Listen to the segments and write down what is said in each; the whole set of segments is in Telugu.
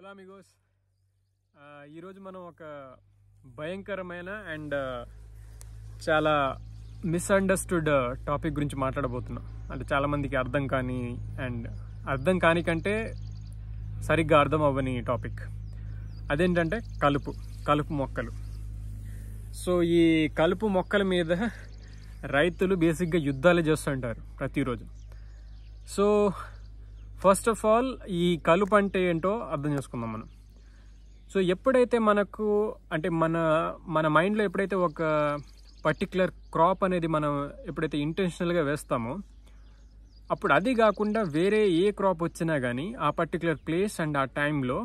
హలో అమిగోస్, ఈరోజు మనం ఒక భయంకరమైన అండ్ చాలా మిస్అండర్స్టూడ్ టాపిక్ గురించి మాట్లాడబోతున్నాం. అంటే చాలామందికి అర్థం కాని కంటే సరిగ్గా అర్థం అవ్వని టాపిక్. అదేంటంటే కలుపు మొక్కలు. సో ఈ కలుపు మొక్కల మీద రైతులు బేసిక్గా యుద్ధాలు చేస్తుంటారు ప్రతిరోజు. సో ఫస్ట్ ఆఫ్ ఆల్ ఈ కలుపు అంటే ఏంటో అర్థం చేసుకుందాం మనం. సో ఎప్పుడైతే మనకు అంటే మన మైండ్లో ఎప్పుడైతే ఒక పర్టిక్యులర్ క్రాప్ అనేది మనం ఎప్పుడైతే ఇంటెన్షనల్గా వేస్తామో, అప్పుడు అది కాకుండా వేరే ఏ క్రాప్ వచ్చినా కానీ ఆ పర్టిక్యులర్ ప్లేస్ అండ్ ఆ టైంలో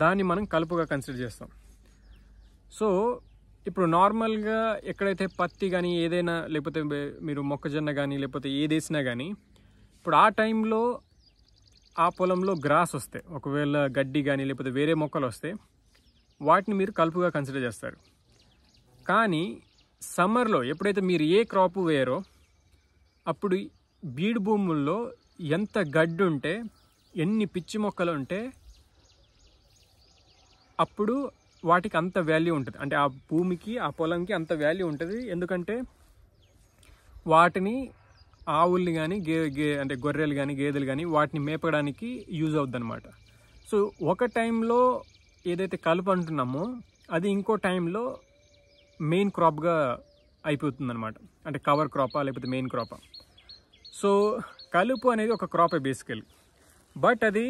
దాన్ని మనం కలుపుగా కన్సిడర్ చేస్తాం. సో ఇప్పుడు నార్మల్గా ఎక్కడైతే పత్తి కానీ ఏదైనా, లేకపోతే మీరు మొక్కజొన్న కానీ లేకపోతే ఏది వేసినా కానీ, ఇప్పుడు ఆ టైంలో ఆ పొలంలో గ్రాస్ వస్తే, ఒకవేళ గడ్డి కానీ లేకపోతే వేరే మొక్కలు వస్తే వాటిని మీరు కలుపుగా కన్సిడర్ చేస్తారు. కానీ సమ్మర్లో ఎప్పుడైతే మీరు ఏ క్రాప్ వేయరో, అప్పుడు బీడు భూముల్లో ఎంత గడ్డి ఉంటే, ఎన్ని పిచ్చి మొక్కలు ఉంటే అప్పుడు వాటికి అంత వాల్యూ ఉంటుంది. అంటే ఆ భూమికి, ఆ పొలంకి అంత వాల్యూ ఉంటుంది. ఎందుకంటే వాటిని ఆవుల్ని కానీ అంటే గొర్రెలు కానీ గేదెలు కానీ వాటిని మేపడానికి యూజ్ అవుద్ది అనమాట. సో ఒక టైంలో ఏదైతే కలుపు అంటున్నామో అది ఇంకో టైంలో మెయిన్ క్రాప్గా అయిపోతుంది అనమాట. అంటే కవర్ క్రాపా లేకపోతే మెయిన్ క్రాపా. సో కలుపు అనేది ఒక క్రాపే బేసికలీ. బట్ అది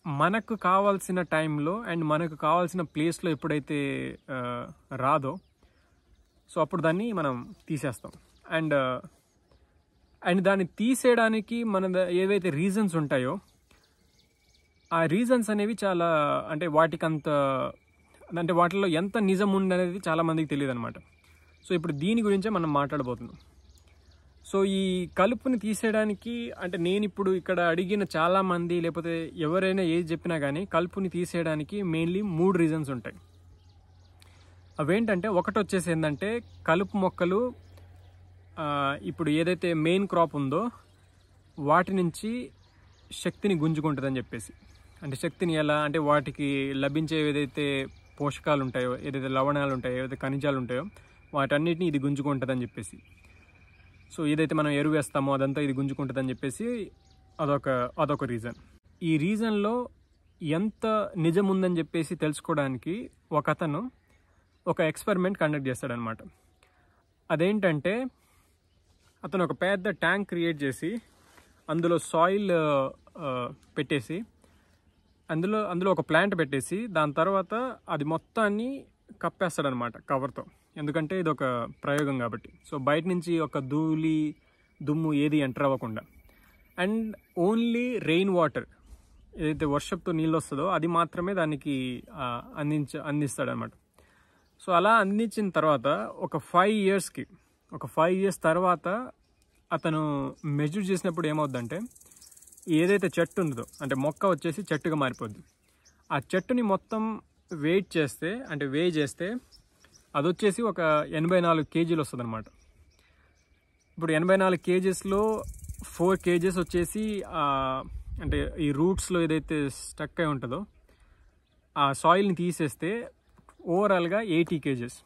మనకు కావాల్సిన టైంలో అండ్ మనకు కావాల్సిన ప్లేస్లో ఎప్పుడైతే రాదో, సో అప్పుడు దాన్ని మనం తీసేస్తాం. అండ్ దాన్ని తీసేయడానికి ఏవైతే రీజన్స్ ఉంటాయో, ఆ రీజన్స్ అనేవి చాలా, అంటే వాటిలో ఎంత నిజం ఉండనేది చాలామందికి తెలియదు అనమాట. సో ఇప్పుడు దీని గురించే మనం మాట్లాడబోతున్నాం. సో ఈ కలుపుని తీసేయడానికి, అంటే నేను ఇప్పుడు ఇక్కడ అడిగిన చాలామంది లేకపోతే ఎవరైనా ఏది చెప్పినా కానీ కలుపుని తీసేయడానికి మెయిన్లీ 3 రీజన్స్ ఉంటాయి. అవేంటంటే, ఒకటి వచ్చేసి ఏంటంటే, కలుపు మొక్కలు ఇప్పుడు ఏదైతే మెయిన్ క్రాప్ ఉందో వాటి నుంచి శక్తిని గుంజుకుంటుందని చెప్పేసి. అంటే శక్తిని ఎలా అంటే, వాటికి లభించే ఏదైతే పోషకాలు ఉంటాయో, ఏదైతే లవణాలు ఉంటాయో, ఏదైతే ఖనిజాలు ఉంటాయో వాటన్నిటిని ఇది గుంజుకుంటుందని చెప్పేసి. సో ఏదైతే మనం ఎరువు వేస్తామో అదంతా ఇది గుంజుకుంటుందని చెప్పేసి అదొక రీజన్. ఈ రీజన్లో ఎంత నిజం ఉందని చెప్పేసి తెలుసుకోవడానికి ఒకతను ఒక ఎక్స్పెరిమెంట్ కండక్ట్ చేస్తాడనమాట. అదేంటంటే, అతను ఒక పెద్ద ట్యాంక్ క్రియేట్ చేసి అందులో సాయిల్ పెట్టేసి అందులో ఒక ప్లాంట్ పెట్టేసి దాని తర్వాత అది మొత్తాన్ని కప్పేస్తాడనమాట కవర్తో. ఎందుకంటే ఇది ఒక ప్రయోగం కాబట్టి. సో బయట నుంచి ఒక దుమ్ము ఏది ఎంటర్ అవ్వకుండా, అండ్ ఓన్లీ రెయిన్ వాటర్, ఏదైతే వర్షపు నీళ్ళు వస్తుందో అది మాత్రమే దానికి అందిస్తాడనమాట. సో అలా అందించిన తర్వాత ఒక 5 ఇయర్స్ తర్వాత అతను మెజర్ చేసినప్పుడు ఏమవుద్దంటే, ఏదైతే చెట్టు ఉందో, అంటే మొక్క వచ్చేసి చెట్టుగా మారిపోద్ది. ఆ చెట్టుని మొత్తం వేయి చేస్తే అది వచ్చేసి ఒక 84 కేజీలు వస్తుంది అనమాట. ఇప్పుడు 84 కేజెస్లో 4 కేజెస్ వచ్చేసి అంటే ఈ రూట్స్లో ఏదైతే స్టక్ అయి ఉంటుందో ఆ సాయిల్ని తీసేస్తే ఓవరాల్గా 80 కేజెస్.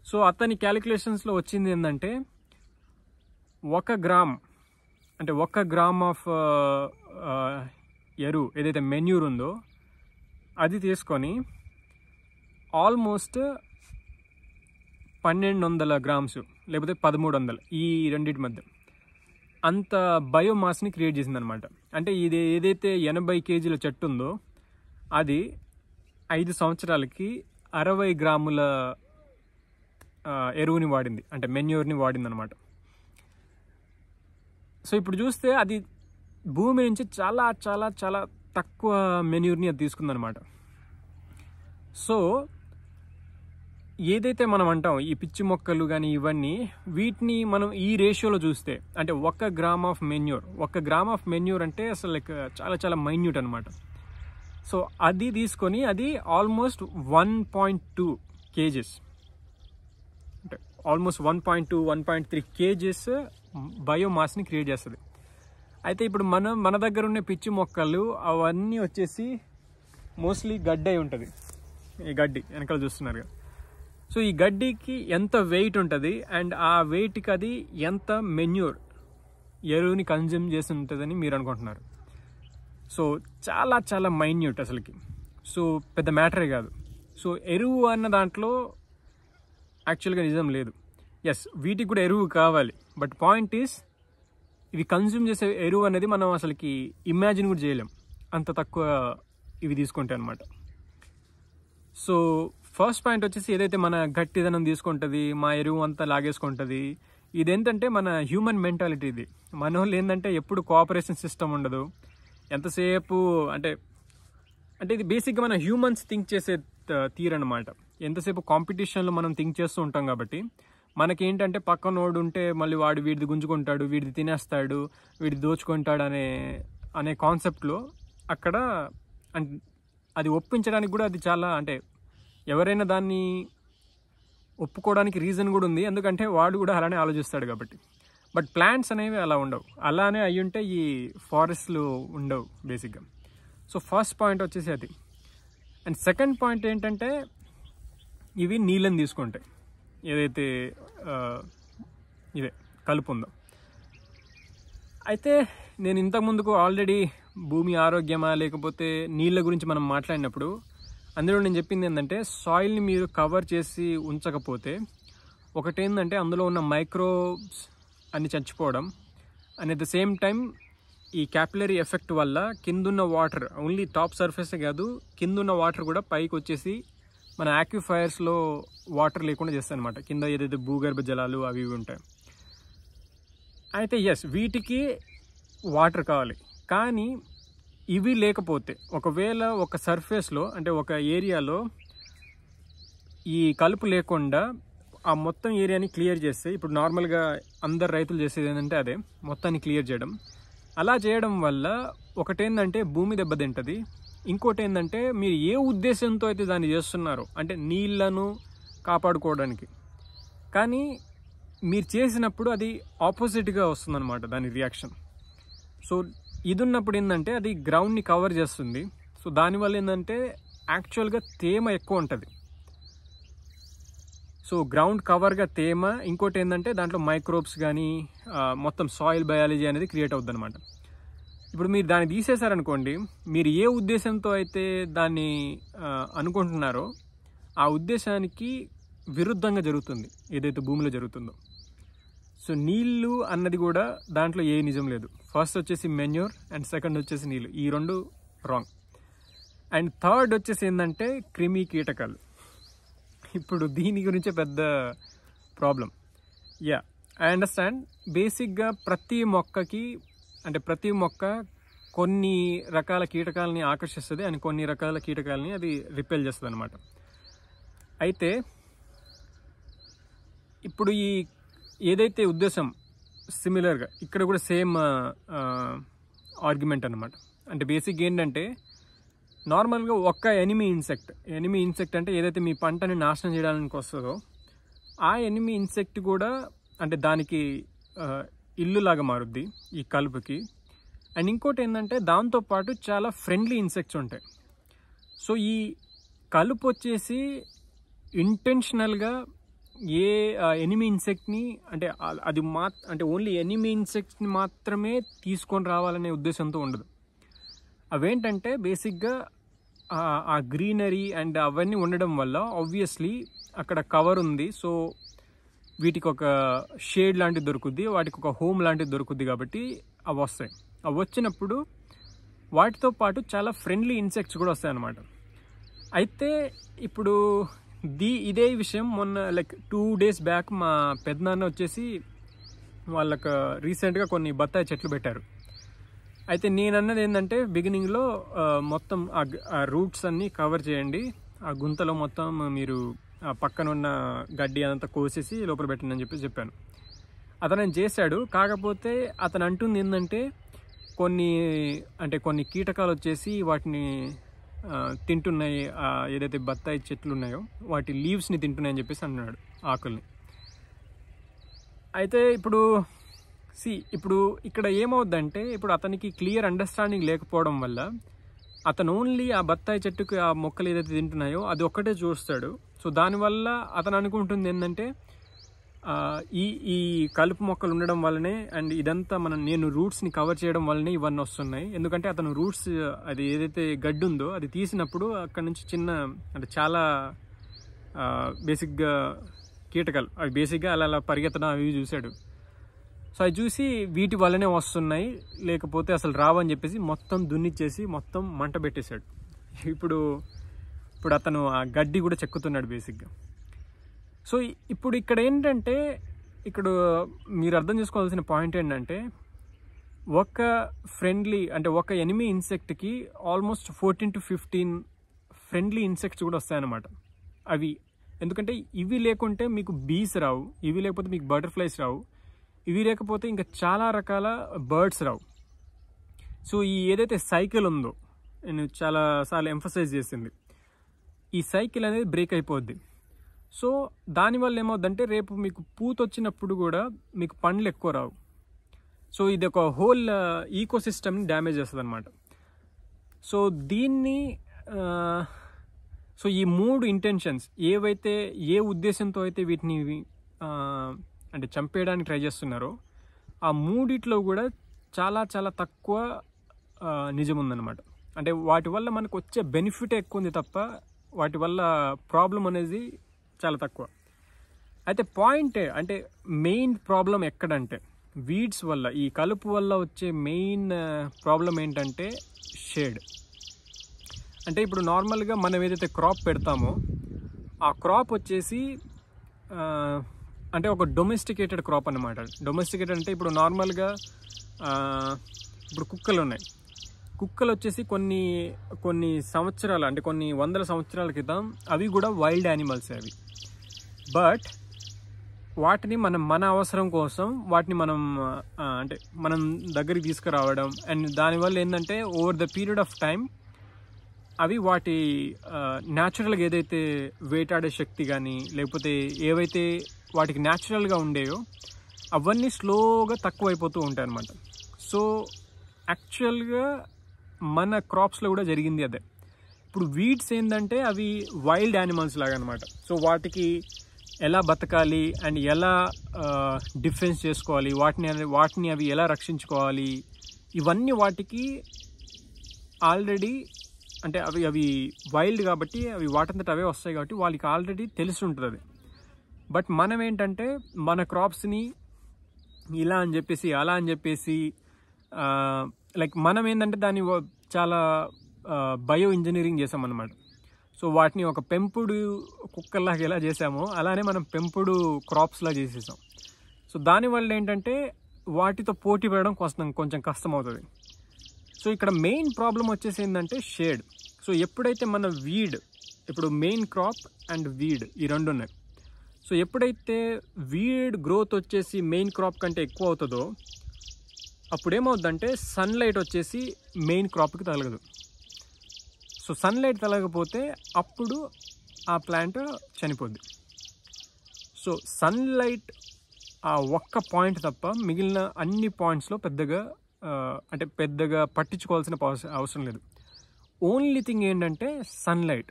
సో అతని క్యాలిక్యులేషన్స్లో వచ్చింది ఏంటంటే, 1 గ్రామ్ ఆఫ్ ఎరువు ఏదైతే మెన్యూర్ ఉందో అది తీసుకొని ఆల్మోస్ట్ 1200 గ్రామ్స్ లేకపోతే 1300, ఈ రెండింటి మధ్య అంత బయోమాస్ని క్రియేట్ చేసిందనమాట. అంటే ఇది ఏదైతే 80 కేజీల చెట్టు ఉందో అది 5 సంవత్సరాలకి 60 గ్రాముల ఎరువుని వాడింది, అంటే మెన్యూర్ని వాడింది అనమాట. సో ఇప్పుడు చూస్తే అది భూమి నుంచి చాలా చాలా చాలా తక్కువ మెన్యూర్ని అది తీసుకుందనమాట. సో ఏదైతే మనం అంటాం ఈ పిచ్చి మొక్కలు కానీ ఇవన్నీ, వీటిని మనం ఈ రేషియోలో చూస్తే, అంటే 1 గ్రామ్ ఆఫ్ మెన్యూర్ అంటే అసలు లైక్ చాలా చాలా మైన్యూట్ అనమాట. సో అది తీసుకొని అది ఆల్మోస్ట్ 1.2 కేజెస్, అంటే ఆల్మోస్ట్ 1.3 కేజెస్ బయోమాస్ని క్రియేట్ చేస్తుంది. అయితే ఇప్పుడు మన దగ్గర ఉన్న పిచ్చి మొక్కలు అవన్నీ వచ్చేసి మోస్ట్లీ గడ్డి అయి ఉంటుంది. ఈ గడ్డి వెనకాల చూస్తున్నారు కదా. సో ఈ గడ్డికి ఎంత వెయిట్ ఉంటుంది అండ్ ఆ వెయిట్కి అది ఎంత మెన్యూర్ ఎరువుని కన్జ్యూమ్ చేసి ఉంటుందని మీరు అనుకుంటున్నారు. సో చాలా చాలా మైన్యూట్ అసలుకి. సో పెద్ద మ్యాటరే కాదు. సో ఎరువు అన్న దాంట్లో యాక్చువల్గా నిజం లేదు. ఎస్, వీటికి కూడా ఎరువు కావాలి. బట్ పాయింట్ ఈస్ ఇవి కన్జ్యూమ్ చేసే ఎరువు అనేది మనం అసలుకి ఇమాజిన్ కూడా చేయలేం, అంత తక్కువ ఇవి తీసుకుంటాయి అన్నమాట. సో ఫస్ట్ పాయింట్ వచ్చేసి ఏదైతే మన గట్టిదనం తీసుకుంటుంది, మా ఎరువు అంతా లాగేసుకుంటుంది, ఇదేంటంటే మన హ్యూమన్ మెంటాలిటీ. ఇది మన వాళ్ళు ఏంటంటే ఎప్పుడు కోఆపరేషన్ సిస్టమ్ ఉండదు ఎంతసేపు. అంటే ఇది బేసిక్గా మన హ్యూమన్స్ థింక్ చేసే తీరనమాట. ఎంతసేపు కాంపిటీషన్లో మనం థింక్ చేస్తూ ఉంటాం కాబట్టి మనకేంటంటే పక్కనోడు ఉంటే మళ్ళీ వాడు వీడిది గుంజుకుంటాడు, వీడిది తినేస్తాడు, వీడిది దోచుకుంటాడు అనే కాన్సెప్ట్లో అక్కడ అది ఒప్పించడానికి కూడా అది చాలా అంటే ఎవరైనా దాన్ని ఒప్పుకోవడానికి రీజన్ కూడా ఉంది, ఎందుకంటే వాడు కూడా అలానే ఆలోచిస్తాడు కాబట్టి. బట్ ప్లాంట్స్ అనేవి అలా ఉండవు. అలానే అయ్యుంటే ఈ ఫారెస్ట్లు ఉండవు బేసిక్గా. సో ఫస్ట్ పాయింట్ వచ్చేసి అది. అండ్ సెకండ్ పాయింట్ ఏంటంటే ఇవి నీళ్ళని తీసుకుంటాయి. ఏదైతే ఇదే కలుపు ఉందో. అయితే నేను ఇంతకుముందుకు ఆల్రెడీ భూమి ఆరోగ్యమా లేకపోతే నీళ్ళ గురించి మనం మాట్లాడినప్పుడు అందులో నేను చెప్పింది ఏంటంటే సాయిల్ని మీరు కవర్ చేసి ఉంచకపోతే ఒకటేంటంటే అందులో ఉన్న మైక్రోబ్స్ అన్ని చచ్చిపోవడం and at the same time ఈ క్యాపిలరీ ఎఫెక్ట్ వల్ల కిందున్న వాటర్ ఓన్లీ టాప్ సర్ఫేసే కాదు కిందున్న వాటర్ కూడా పైకి వచ్చేసి మన ఆక్విఫైర్స్లో వాటర్ లేకుండా చేస్తాయి అనమాట. కింద ఏదైతే భూగర్భ జలాలు అవి ఇవి ఉంటాయి. అయితే ఎస్, వీటికి వాటర్ కావాలి. కానీ ఇవి లేకపోతే ఒకవేళ ఒక సర్ఫేస్లో అంటే ఒక ఏరియాలో ఈ కలుపు లేకుండా ఆ మొత్తం ఏరియాని క్లియర్ చేస్తే, ఇప్పుడు నార్మల్గా అందరు రైతులు చేసేది ఏంటంటే అదే మొత్తాన్ని క్లియర్ చేయడం. అలా చేయడం వల్ల ఒకటేంటంటే భూమి దెబ్బతింటుంది, ఇంకోటి ఏంటంటే మీరు ఏ ఉద్దేశంతో అయితే దాన్ని చేస్తున్నారో అంటే నీళ్లను కాపాడుకోవడానికి, కానీ మీరు చేసినప్పుడు అది ఆపోజిట్గా వస్తుందన్నమాట దాని రియాక్షన్. సో ఇది ఉన్నప్పుడు ఏంటంటే అది గ్రౌండ్ని కవర్ చేస్తుంది. సో దానివల్ల ఏంటంటే యాక్చువల్గా తేమ ఎక్కువ ఉంటుంది. సో గ్రౌండ్ కవర్గా తేమ, ఇంకోటి ఏంటంటే దాంట్లో మైక్రోబ్స్ కానీ మొత్తం సాయిల్ బయాలజీ అనేది క్రియేట్ అవుతుంది అనమాట. ఇప్పుడు మీరు దాన్ని తీసేశారనుకోండి, మీరు ఏ ఉద్దేశంతో అయితే దాన్ని అనుకుంటున్నారో ఆ ఉద్దేశానికి విరుద్ధంగా జరుగుతుంది ఏదైతే భూమిలో జరుగుతుందో. సో నీళ్ళు అన్నది కూడా దాంట్లో ఏ నిజం లేదు. ఫస్ట్ వచ్చేసి మెన్యూర్ అండ్ సెకండ్ వచ్చేసి నీళ్ళు, ఈ రెండు రాంగ్. అండ్ థర్డ్ వచ్చేసి ఏంటంటే క్రిమి కీటకాలు. ఇప్పుడు దీని గురించే పెద్ద ప్రాబ్లం. Yeah, I understand. బేసిక్గా ప్రతి మొక్క కొన్ని రకాల కీటకాలని ఆకర్షిస్తుంది అండ్ కొన్ని రకాల కీటకాలని అది రిపెల్ చేస్తుంది అనమాట. అయితే ఇప్పుడు ఈ ఏదైతే ఉద్దేశం సిమిలర్గా ఇక్కడ కూడా సేమ్ ఆర్గ్యుమెంట్ అనమాట. అంటే బేసిక్ ఏంటంటే నార్మల్గా ఒక్క ఎనిమీ ఇన్సెక్ట్ అంటే ఏదైతే మీ పంటని నాశనం చేయడానికి వస్తుందో ఆ ఎనిమీ ఇన్సెక్ట్ కూడా అంటే దానికి ఇల్లులాగా మారుద్ది ఈ కలుపుకి. అండ్ ఇంకోటి ఏంటంటే దాంతోపాటు చాలా ఫ్రెండ్లీ ఇన్సెక్ట్స్ ఉంటాయి. సో ఈ కలుపు వచ్చేసి ఇంటెన్షనల్గా ఏ ఎనిమీ ఇన్సెక్ట్ని అంటే అది అంటే ఓన్లీ ఎనిమీ ఇన్సెక్ట్ని మాత్రమే తీసుకొని రావాలనే ఉద్దేశంతో ఉండదు. అవేంటంటే బేసిక్గా ఆ గ్రీనరీ అండ్ అవన్నీ ఉండడం వల్ల ఆబ్వియస్లీ అక్కడ కవర్ ఉంది. సో వీటికి ఒక షేడ్ లాంటిది దొరుకుద్ది, వాటికి ఒక హోమ్ లాంటిది దొరుకుద్ది, కాబట్టి అవి వస్తాయి. అవి వచ్చినప్పుడు వాటితో పాటు చాలా ఫ్రెండ్లీ ఇన్సెక్ట్స్ కూడా వస్తాయి అన్నమాట. అయితే ఇప్పుడు ఇదే విషయం మొన్న లైక్ 2 days బ్యాక్ మా పెద్దనాన్న వచ్చేసి వాళ్ళకు రీసెంట్గా కొన్ని బత్తాయి చెట్లు పెట్టారు. అయితే నేను అన్నది ఏంటంటే బిగినింగ్లో మొత్తం ఆ రూట్స్ అన్నీ కవర్ చేయండి, ఆ గుంతలో మొత్తం మీరు పక్కన ఉన్న గడ్డి అదంతా కోసేసి లోపల పెట్టండి అని చెప్పాను. అతను చేశాడు. కాకపోతే అతను అంటుంది ఏంటంటే కొన్ని కీటకాలు వచ్చేసి వాటిని తింటున్నాయి, ఏదైతే బత్తాయి చెట్లు ఉన్నాయో వాటి లీవ్స్ని తింటున్నాయని చెప్పేసి అంటున్నాడు, ఆకుల్ని. అయితే ఇప్పుడు ఇక్కడ ఏమవుద్దంటే ఇప్పుడు అతనికి క్లియర్ అండర్స్టాండింగ్ లేకపోవడం వల్ల అతను ఓన్లీ ఆ బత్తాయి చెట్టుకి ఆ మొక్కలు ఏదైతే తింటున్నాయో అది ఒక్కటే చూస్తాడు. సో దానివల్ల అతను అనుకుంటుంది ఏంటంటే ఈ ఈ కలుపు మొక్కలు ఉండడం వల్లనే అండ్ ఇదంతా నేను రూట్స్ని కవర్ చేయడం వల్లనే ఇవన్నీ వస్తున్నాయి. ఎందుకంటే అతను రూట్స్ అది ఏదైతే గడ్డి ఉందో అది తీసినప్పుడు అక్కడ నుంచి చిన్న అంటే చాలా బేసిక్గా కీటకాలు అవి బేసిక్గా అలా పరిగెత్తడం అవి చూశాడు. సో అవి చూసి వీటి వల్లనే వస్తున్నాయి, లేకపోతే అసలు రావని చెప్పేసి మొత్తం దున్నిచ్చేసి మొత్తం మంట పెట్టేశాడు. ఇప్పుడు అతను ఆ గడ్డి కూడా చెక్కుతున్నాడు బేసిక్గా. సో ఇప్పుడు ఇక్కడ ఏంటంటే ఇక్కడ మీరు అర్థం చేసుకోవాల్సిన పాయింట్ ఏంటంటే ఒక ఫ్రెండ్లీ అంటే ఒక ఎనిమీ ఇన్సెక్ట్కి ఆల్మోస్ట్ 14 to 15 ఫ్రెండ్లీ ఇన్సెక్ట్స్ కూడా వస్తాయన్నమాట. అవి ఎందుకంటే ఇవి లేకుంటే మీకు బీస్ రావు, ఇవి లేకపోతే మీకు బటర్ఫ్లైస్ రావు, ఇవి లేకపోతే ఇంకా చాలా రకాల బర్డ్స్ రావు. సో ఈ ఏదైతే సైకిల్ ఉందో నేను చాలాసార్లు ఎంఫసైజ్ చేసింది, ఈ సైకిల్ అనేది బ్రేక్ అయిపోద్ది. సో దానివల్ల ఏమవుద్దంటే రేపు మీకు పూత వచ్చినప్పుడు కూడా మీకు పండ్లు ఎక్కువ రావు. సో ఇది ఒక హోల్ ఈకోసిస్టమ్ని డ్యామేజ్ చేస్తుంది అనమాట. సో దీన్ని సో ఈ 3 ఇంటెన్షన్స్ ఏవైతే ఏ ఉద్దేశంతో అయితే వీటిని అంటే చంపేయడానికి ట్రై చేస్తున్నారో ఆ మూడిట్లో కూడా చాలా చాలా తక్కువ నిజం ఉందన్నమాట. అంటే వాటి వల్ల మనకు వచ్చే బెనిఫిట్ ఎక్కువ ఉంది తప్ప వాటి వల్ల ప్రాబ్లం అనేది చాలా తక్కువ. అయితే పాయింట్ అంటే మెయిన్ ప్రాబ్లం ఎక్కడంటే వీడ్స్ వల్ల ఈ కలుపు వల్ల వచ్చే మెయిన్ ప్రాబ్లం ఏంటంటే షేడ్. అంటే ఇప్పుడు నార్మల్గా మనం ఏదైతే క్రాప్ పెడతామో ఆ క్రాప్ వచ్చేసి అంటే ఒక డొమెస్టికేటెడ్ క్రాప్ అన్నమాట. డొమెస్టికేటెడ్ అంటే ఇప్పుడు నార్మల్గా ఇప్పుడు కుక్కలు ఉన్నాయి, కుక్కలు వచ్చేసి కొన్ని సంవత్సరాలు అంటే కొన్ని వందల సంవత్సరాల క్రితం అవి కూడా వైల్డ్ యానిమల్స్ అవి. బట్ వాటిని మన అవసరం కోసం వాటిని అంటే మనం దగ్గరికి తీసుకురావడం అండ్ దానివల్ల ఏంటంటే over the period of time అవి వాటి న్యాచురల్గా ఏదైతే వేటాడే శక్తి కానీ లేకపోతే ఏవైతే వాటికి న్యాచురల్గా ఉండేవో అవన్నీ స్లోగా తక్కువైపోతూ ఉంటాయి అన్నమాట. సో యాక్చువల్గా మన క్రాప్స్లో కూడా జరిగింది అదే. ఇప్పుడు వీడ్స్ ఏంటంటే అవి వైల్డ్ యానిమల్స్ లాగా అనమాట. సో వాటికి ఎలా బతకాలి అండ్ ఎలా డిఫెన్స్ చేసుకోవాలి, వాటిని అవి ఎలా రక్షించుకోవాలి, ఇవన్నీ వాటికి ఆల్రెడీ అంటే అవి వైల్డ్ కాబట్టి అవి వాటంతట అవే వస్తాయి కాబట్టి వాళ్ళకి ఆల్రెడీ తెలిసి ఉంటుంది అది. బట్ మనం ఏంటంటే మన క్రాప్స్ని ఇలా అని చెప్పేసి అలా అని చెప్పేసి లైక్ మనం ఏంటంటే దాన్ని చాలా బయో ఇంజనీరింగ్ చేసామన్నమాట. సో వాటిని ఒక పెంపుడు కుక్కల్లాగా ఎలా చేసామో అలానే మనం పెంపుడు క్రాప్స్లా చేసేసాం. సో దానివల్ల ఏంటంటే వాటితో పోటీ పడడం కొంచెం కష్టం అవుతుంది. సో ఇక్కడ మెయిన్ ప్రాబ్లం వచ్చేసి ఏంటంటే షేడ్. సో ఎప్పుడైతే మన వీడ్ ఇప్పుడు మెయిన్ క్రాప్ అండ్ వీడ్ ఈ రెండు ఉన్నాయి. సో ఎప్పుడైతే వీడ్ గ్రోత్ వచ్చేసి మెయిన్ క్రాప్ కంటే ఎక్కువ అవుతుందో అప్పుడు ఏమవుద్దంటే సన్లైట్ వచ్చేసి మెయిన్ క్రాప్కి తగలదు. సో సన్లైట్ తగలకపోతే అప్పుడు ఆ ప్లాంట్ చనిపోద్ది. సో సన్లైట్ ఆ ఒక్క పాయింట్ తప్ప మిగిలిన అన్ని పాయింట్స్లో పెద్దగా పట్టించుకోవాల్సిన అవసరం లేదు. ఓన్లీ థింగ్ ఏంటంటే సన్లైట్.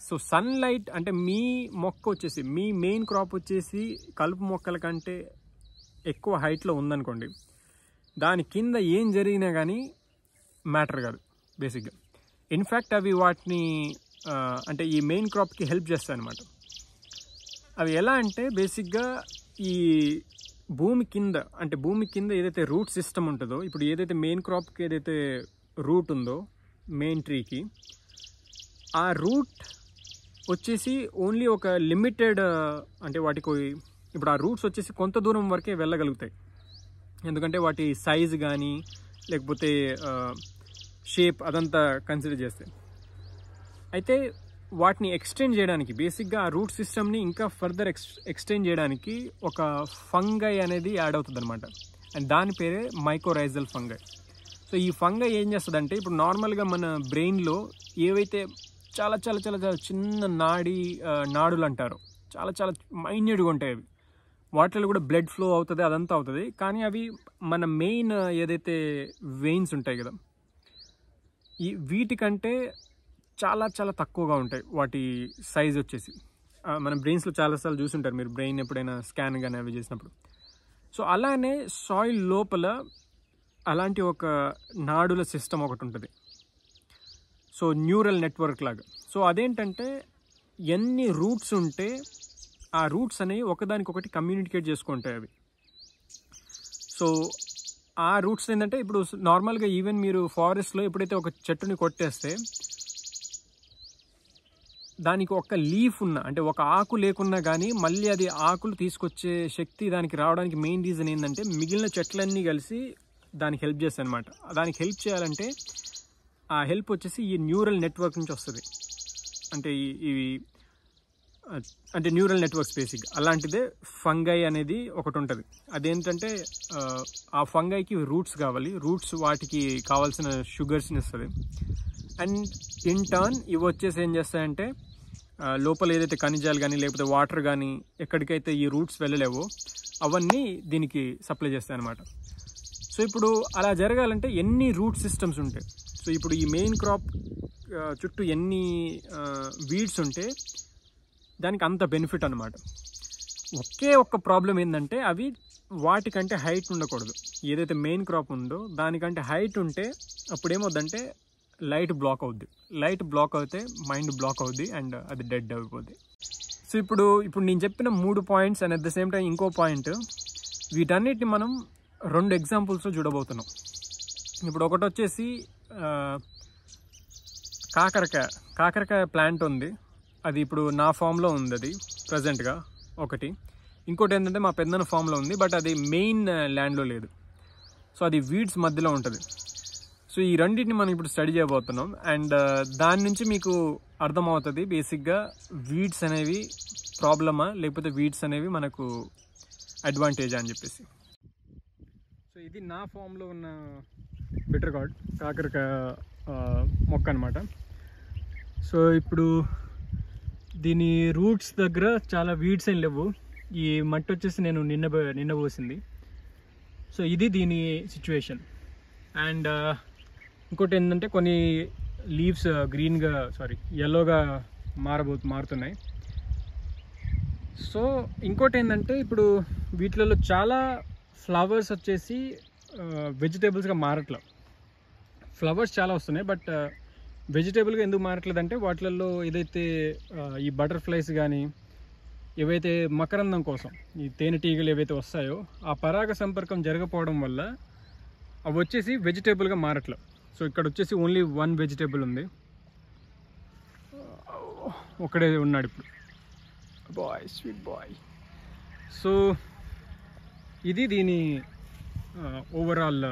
సో సన్లైట్ అంటే మీ మొక్క వచ్చేసి మీ మెయిన్ క్రాప్ వచ్చేసి కలుపు మొక్కల కంటే ఎక్కువ హైట్లో ఉందనుకోండి, దాని కింద ఏం జరిగినా కానీ మ్యాటర్ కాదు బేసిక్గా. ఇన్ఫ్యాక్ట్ అవి వాటిని అంటే ఈ మెయిన్ క్రాప్కి హెల్ప్ చేస్తాయి అన్నమాట. అవి ఎలా అంటే బేసిక్గా ఈ భూమి కింద ఏదైతే రూట్ సిస్టమ్ ఉంటుందో, ఇప్పుడు ఏదైతే మెయిన్ క్రాప్కి ఏదైతే రూట్ ఉందో మెయిన్ ట్రీకి, ఆ రూట్ వచ్చేసి ఓన్లీ ఒక లిమిటెడ్ అంటే వాటికి ఇప్పుడు ఆ రూట్స్ వచ్చేసి కొంత దూరం వరకే వెళ్ళగలుగుతాయి. ఎందుకంటే వాటి సైజ్ కానీ లేకపోతే షేప్ అదంతా కన్సిడర్ చేస్తే. అయితే వాటిని ఎక్స్టెండ్ చేయడానికి బేసిక్గా ఆ రూట్ సిస్టమ్ని ఇంకా ఫర్దర్ ఎక్స్టెండ్ చేయడానికి ఒక ఫంగై అనేది యాడ్ అవుతుంది అనమాట. అండ్ దాని పేరే మైకోరైజల్ ఫంగై. సో ఈ ఫంగై ఏం చేస్తుందంటే ఇప్పుడు నార్మల్గా మన బ్రెయిన్లో ఏవైతే చాలా చాలా చాలా చాలా చిన్న నాడులు అంటారు, చాలా చాలా మైన్యూట్గా ఉంటాయి అవి. వాటిలో కూడా బ్లడ్ ఫ్లో అవుతుంది, అదంతా అవుతుంది. కానీ అవి మన మెయిన్ ఏదైతే వెయిన్స్ ఉంటాయి కదా, వీటికంటే చాలా చాలా తక్కువగా ఉంటాయి వాటి సైజ్ వచ్చేసి. మన బ్రెయిన్స్లో చాలాసార్లు చూసుంటారు మీరు, బ్రెయిన్ ఎప్పుడైనా స్కాన్ కానీ అవి చేసినప్పుడు. సో అలానే సాయిల్ లోపల అలాంటి ఒక నాడుల సిస్టమ్ ఒకటి ఉంటుంది, సో న్యూరల్ నెట్వర్క్ లాగా. సో అదేంటంటే ఎన్ని రూట్స్ ఉంటే ఆ రూట్స్ అనేవి ఒకదానికొకటి కమ్యూనికేట్ చేసుకుంటాయి అవి. సో ఆ రూట్స్ ఏంటంటే ఇప్పుడు నార్మల్గా ఈవెన్ మీరు ఫారెస్ట్లో ఎప్పుడైతే ఒక చెట్టుని కొట్టేస్తే దానికి ఒక లీఫ్ ఉన్న, అంటే ఒక ఆకు లేకున్నా కానీ మళ్ళీ అది ఆకులు తీసుకొచ్చే శక్తి దానికి రావడానికి మెయిన్ రీజన్ ఏంటంటే మిగిలిన చెట్లన్నీ కలిసి దానికి హెల్ప్ చేస్తాయి అనమాట. దానికి హెల్ప్ చేయాలంటే ఆ హెల్ప్ వచ్చేసి ఈ న్యూరల్ నెట్వర్క్ నుంచి వస్తుంది. అంటే ఇవి అంటే న్యూరల్ నెట్వర్క్స్ బేసిక్. అలాంటిదే ఫంగై అనేది ఒకటి ఉంటుంది. అదేంటంటే ఆ ఫంగైకి రూట్స్ కావాలి, రూట్స్ వాటికి కావాల్సిన షుగర్స్ని ఇస్తుంది. అండ్ ఇన్ టర్న్ ఇవి వచ్చేసి ఏం చేస్తాయంటే లోపల ఏదైతే ఖనిజాలు కానీ లేకపోతే వాటర్ కానీ ఎక్కడికైతే ఈ రూట్స్ వెళ్ళలేవో అవన్నీ దీనికి సప్లై చేస్తాయి అన్నమాట. సో ఇప్పుడు అలా జరగాలంటే ఎన్ని రూట్ సిస్టమ్స్ ఉంటాయి. సో ఇప్పుడు ఈ మెయిన్ క్రాప్ చుట్టూ ఎన్ని వీడ్స్ ఉంటే దానికి అంత బెనిఫిట్ అనమాట. ఒకే ఒక్క ప్రాబ్లం ఏంటంటే అవి వాటికంటే హైట్ ఉండకూడదు. ఏదైతే మెయిన్ క్రాప్ ఉందో దానికంటే హైట్ ఉంటే అప్పుడు ఏమవుద్దంటే లైట్ బ్లాక్ అవుద్ది. లైట్ బ్లాక్ అవుతే మైండ్ బ్లాక్ అవుద్ది అండ్ అది డెడ్ అయిపోద్ది. సో ఇప్పుడు నేను చెప్పిన 3 points and at the same time ఇంకో పాయింట్, వీటన్నిటిని మనం 2 ఎగ్జాంపుల్స్లో చూడబోతున్నాం. ఇప్పుడు ఒకటి వచ్చేసి కాకరకాయ ప్లాంట్ ఉంది, అది ఇప్పుడు నా ఫామ్లో ఉంది అది ప్రజెంట్గా ఒకటి. ఇంకోటి ఏంటంటే మా పెద్దన ఫామ్లో ఉంది, బట్ అది మెయిన్ ల్యాండ్లో లేదు. సో అది వీడ్స్ మధ్యలో ఉంటుంది. సో ఈ రెండింటిని మనం ఇప్పుడు స్టడీ చేయబోతున్నాం అండ్ దాని నుంచి మీకు అర్థమవుతుంది బేసిక్గా వీడ్స్ అనేవి ప్రాబ్లమా లేకపోతే వీడ్స్ అనేవి మనకు అడ్వాంటేజా అని చెప్పేసి. సో ఇది నా ఫామ్లో ఉన్న బిటర్ గార్డ్ కాకరకాయ మొక్క అనమాట. సో ఇప్పుడు దీని రూట్స్ దగ్గర చాలా వీడ్స్ ఏం లేవు. ఈ మట్టి వచ్చేసి నేను నిన్న పోసింది. సో ఇది దీని సిచ్యువేషన్. అండ్ ఇంకోటి ఏంటంటే కొన్ని లీవ్స్ ఎల్లోగా మారుతున్నాయి. సో ఇంకోటి ఏంటంటే ఇప్పుడు వీటిలలో చాలా ఫ్లవర్స్ వచ్చేసి వెజిటేబుల్స్గా మారట్లేదు. ఫ్లవర్స్ చాలా వస్తున్నాయి బట్ వెజిటేబుల్గా ఎందుకు మారట్లేదు అంటే వాటిలలో ఏదైతే ఈ బటర్ఫ్లైస్ కానీ ఏవైతే మకరందం కోసం ఈ తేనెటీగలు ఏవైతే వస్తాయో ఆ పరాగ సంపర్కం జరగకపోవడం వల్ల అవి వచ్చేసి వెజిటేబుల్గా మారట్లేదు. సో ఇక్కడ వచ్చేసి ఓన్లీ 1 వెజిటేబుల్ ఉంది, ఒకడే ఉన్నాడు ఇప్పుడు, స్వీట్ బాయ్. సో ఇది దీని ఓవరాల్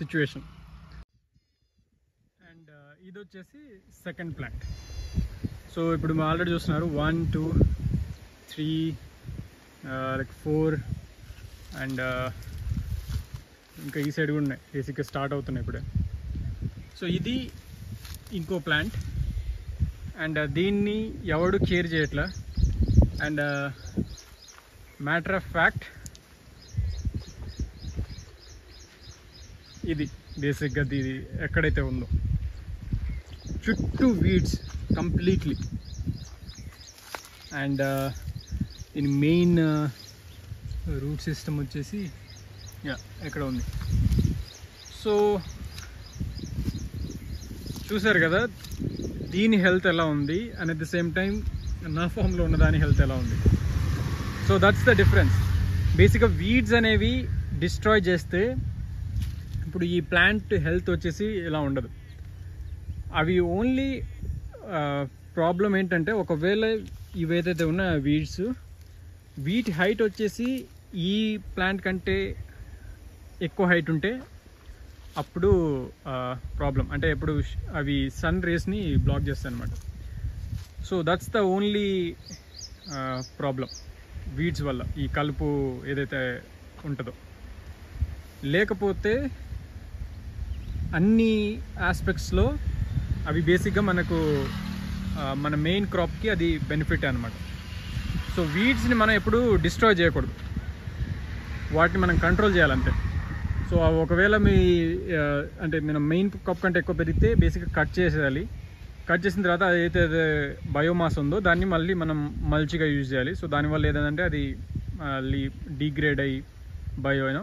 సిచ్యువేషన్. అండ్ ఇది వచ్చేసి సెకండ్ ప్లాంట్. సో ఇప్పుడు మేము ఆల్రెడీ చూస్తున్నారు 1 2 3 లైక్ 4 అండ్ ఇంకా ఈ సైడ్ కూడా ఉన్నాయి, బేసిక్గా స్టార్ట్ అవుతున్నాయి ఇప్పుడే. సో ఇది ఇంకో ప్లాంట్ అండ్ దీన్ని ఎవడు కేర్ చేయట్లా. అండ్ మ్యాటర్ ఆఫ్ ఫ్యాక్ట్ ఇది బేసిక్గా ఇది ఎక్కడైతే ఉందో చుట్టూ వీడ్స్ కంప్లీట్లీ. అండ్ దీని మెయిన్ రూట్ సిస్టమ్ వచ్చేసి ఎక్కడ ఉంది. సో చూసారు కదా దీని హెల్త్ ఎలా ఉంది and at the same time నా ఫామ్లో ఉన్న దాని హెల్త్ ఎలా ఉంది. So that's the difference. బేసిక్గా వీడ్స్ అనేవి డిస్ట్రాయ్ చేస్తే ఇప్పుడు ఈ ప్లాంట్ హెల్త్ వచ్చేసి ఇలా ఉండదు. అవి ఓన్లీ ప్రాబ్లం ఏంటంటే ఒకవేళ ఇవేదైతే ఉన్న వీడ్స్ వీటి హైట్ వచ్చేసి ఈ ప్లాంట్ కంటే ఎక్కువ హైట్ ఉంటే అప్పుడు ప్రాబ్లం, అంటే ఎప్పుడు అవి సన్ రేస్ని బ్లాక్ చేస్తాయి అన్నమాట. So that's the only problem weeds వల్ల, ఈ కలుపు ఏదైతే ఉంటుందో. లేకపోతే అన్ని ఆస్పెక్ట్స్లో అవి బేసిక్గా మనకు మన మెయిన్ క్రాప్కి అది బెనిఫిట్ అనమాట. సో వీడ్స్ని మనం ఎప్పుడు డిస్ట్రాయ్ చేయకూడదు, వాటిని మనం కంట్రోల్ చేయాలంతే. సో ఒకవేళ మీ అంటే మనం మెయిన్ కప్ కంటే ఎక్కువ పెరిగితే బేసిక్గా కట్ చేసేయాలి. కట్ చేసిన తర్వాత అదైతే బయోమాస్ ఉందో దాన్ని మళ్ళీ మనం మల్చిగా యూజ్ చేయాలి. సో దానివల్ల ఏదంటే అది మళ్ళీ డీగ్రేడ్ అయ్యి బయోనో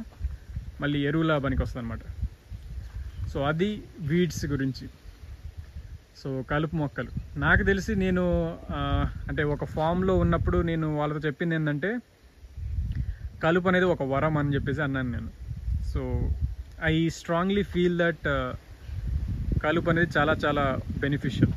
మళ్ళీ ఎరువులా పనికి వస్తుంది అనమాట. సో అది వీడ్స్ గురించి. సో కలుపు మొక్కలు నాకు తెలిసి నేను అంటే ఒక ఫామ్లో ఉన్నప్పుడు నేను వాళ్ళతో చెప్పింది ఏంటంటే కలుపు అనేది ఒక వరం అని చెప్పేసి అన్నాను నేను. So I strongly feel that కలుపు అనేది చాలా చాలా బెనిఫిషియల్.